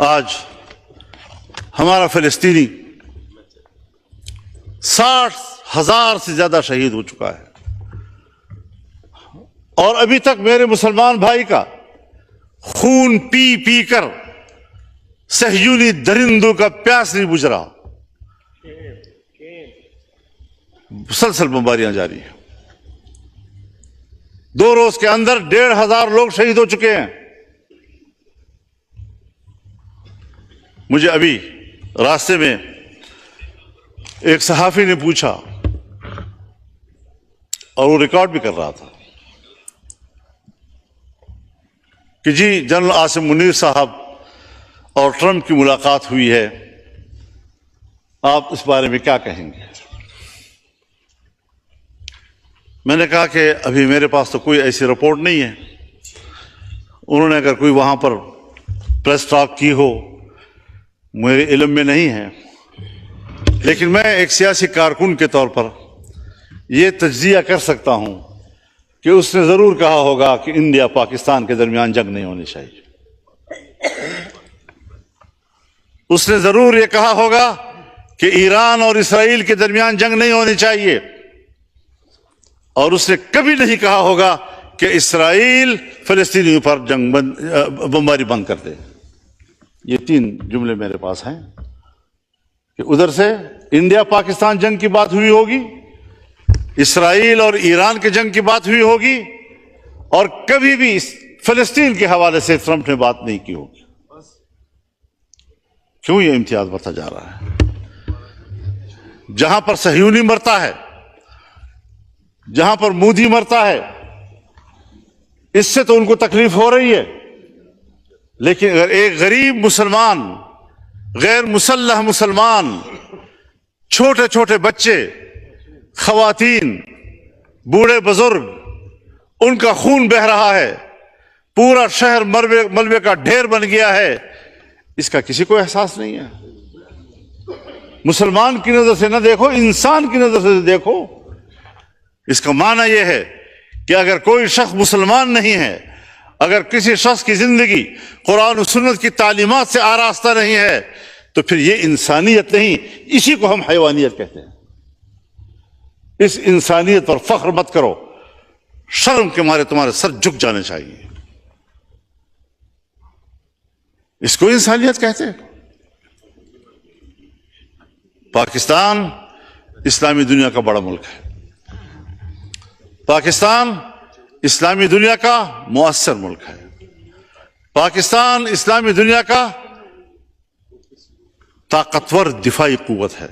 آج ہمارا فلسطینی 60,000 سے زیادہ شہید ہو چکا ہے، اور ابھی تک میرے مسلمان بھائی کا خون پی پی کر صہیونی درندوں کا پیاس نہیں بجھ رہا۔ مسلسل بمباریاں جاری ہیں، 2 روز کے اندر 1,500 لوگ شہید ہو چکے ہیں۔ مجھے ابھی راستے میں ایک صحافی نے پوچھا، اور وہ ریکارڈ بھی کر رہا تھا، کہ جی جنرل عاصم منیر صاحب اور ٹرمپ کی ملاقات ہوئی ہے، آپ اس بارے میں کیا کہیں گے؟ میں نے کہا کہ ابھی میرے پاس تو کوئی ایسی رپورٹ نہیں ہے، انہوں نے اگر کوئی وہاں پر پریس ٹاک کی ہو میرے علم میں نہیں ہے، لیکن میں ایک سیاسی کارکن کے طور پر یہ تجزیہ کر سکتا ہوں کہ اس نے ضرور کہا ہوگا کہ انڈیا پاکستان کے درمیان جنگ نہیں ہونی چاہیے، اس نے ضرور یہ کہا ہوگا کہ ایران اور اسرائیل کے درمیان جنگ نہیں ہونی چاہیے، اور اس نے کبھی نہیں کہا ہوگا کہ اسرائیل فلسطینیوں پر بمباری بند کر دے۔ یہ 3 جملے میرے پاس ہیں کہ ادھر سے انڈیا پاکستان جنگ کی بات ہوئی ہوگی، اسرائیل اور ایران کے جنگ کی بات ہوئی ہوگی، اور کبھی بھی فلسطین کے حوالے سے ٹرمپ نے بات نہیں کی ہوگی۔ کیوں یہ امتیاز بڑھتا جا رہا ہے؟ جہاں پر صہیونی مرتا ہے، جہاں پر مودی مرتا ہے، اس سے تو ان کو تکلیف ہو رہی ہے، لیکن اگر ایک غریب مسلمان، غیر مسلح مسلمان، چھوٹے چھوٹے بچے، خواتین، بوڑھے بزرگ، ان کا خون بہہ رہا ہے، پورا شہر ملبے کا ڈھیر بن گیا ہے، اس کا کسی کو احساس نہیں ہے؟ مسلمان کی نظر سے نہ دیکھو، انسان کی نظر سے دیکھو۔ اس کا معنی یہ ہے کہ اگر کوئی شخص مسلمان نہیں ہے، اگر کسی شخص کی زندگی قرآن و سنت کی تعلیمات سے آراستہ نہیں ہے، تو پھر یہ انسانیت نہیں، اسی کو ہم حیوانیت کہتے ہیں۔ اس انسانیت پر فخر مت کرو، شرم کے مارے تمہارے سر جھک جانے چاہیے۔ اس کو انسانیت کہتے ہیں۔ پاکستان اسلامی دنیا کا بڑا ملک ہے، پاکستان اسلامی دنیا کا مؤثر ملک ہے، پاکستان اسلامی دنیا کا طاقتور دفاعی قوت ہے،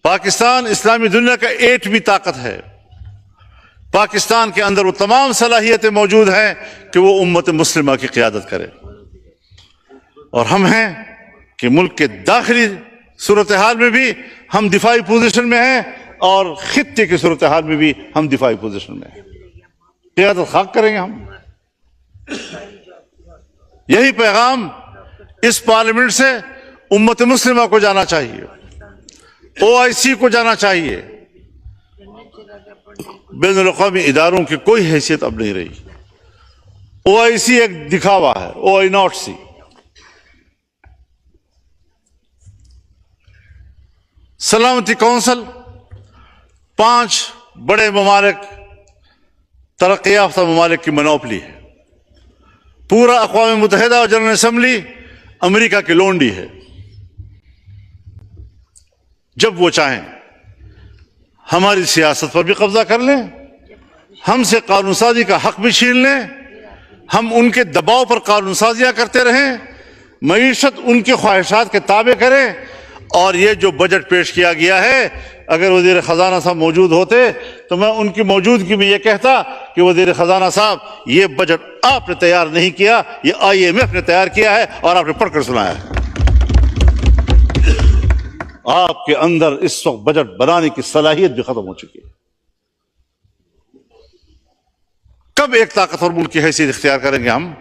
پاکستان اسلامی دنیا کا ایٹمی طاقت ہے، پاکستان کے اندر وہ تمام صلاحیتیں موجود ہیں کہ وہ امت مسلمہ کی قیادت کرے، اور ہم ہیں کہ ملک کے داخلی صورتحال میں بھی ہم دفاعی پوزیشن میں ہیں، اور خطے کی صورتحال میں بھی ہم دفاعی پوزیشن میں ہیں۔ قیادت خاک کریں گے ہم۔ یہی پیغام اس پارلیمنٹ سے امت مسلمہ کو جانا چاہیے، OIC کو جانا چاہیے۔ بین الاقوامی اداروں کی کوئی حیثیت اب نہیں رہی، OIC ایک دکھاوا ہے، OI0C۔ سلامتی کونسل 5 بڑے ممالک، ترقی یافتہ ممالک کی منوپلی ہے، پورا اقوام متحدہ اور جنرل اسمبلی امریکہ کی لونڈی ہے۔ جب وہ چاہیں ہماری سیاست پر بھی قبضہ کر لیں، ہم سے قانون سازی کا حق بھی چھین لیں، ہم ان کے دباؤ پر قانون سازیاں کرتے رہیں، معیشت ان کی خواہشات کے تابع کریں۔ اور یہ جو بجٹ پیش کیا گیا ہے، اگر وزیر خزانہ صاحب موجود ہوتے تو میں ان کی موجودگی میں یہ کہتا کہ وزیر خزانہ صاحب، یہ بجٹ آپ نے تیار نہیں کیا، یہ IMF نے تیار کیا ہے اور آپ نے پڑھ کر سنایا ہے۔ آپ کے اندر اس وقت بجٹ بنانے کی صلاحیت بھی ختم ہو چکی ہے۔ کب ایک طاقتور ملک کی حیثیت اختیار کریں گے ہم؟